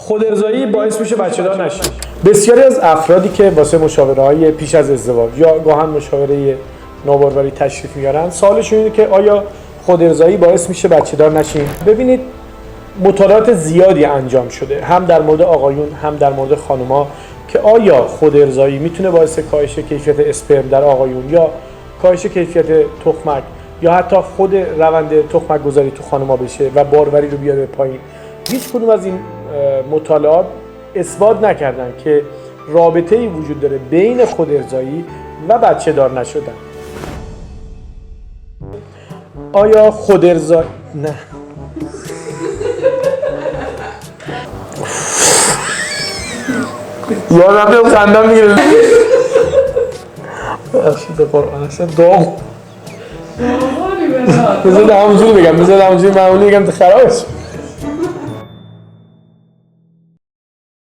خودارضایی باعث میشه بچه‌دار نشی. بسیاری از افرادی که واسه مشاوره‌های پیش از ازدواج یا گاهن مشاوره ناباروری تشریف میارن، سوالشون اینه که آیا خودارضایی باعث میشه بچه‌دار نشیم؟ ببینید مطالعات زیادی انجام شده، هم در مورد آقایون هم در مورد خانم‌ها، که آیا خودارضایی میتونه باعث کاهش کیفیت اسپرم در آقایون یا کاهش کیفیت تخمک یا حتی خود روند تخمک گذاری تو خانم‌ها بشه و باروری رو بیاره پایین. هیچ کدوم از این مطالعات اثبات نکردن که رابطه‌ای وجود داره بین خودارضایی و بچه‌دار نشدن. آیا خودارضایی نه یادم خندم میگیره. بخشید قرآن اصلا داغ. بذار همونجوری بگم، معمولی بگم خرابش.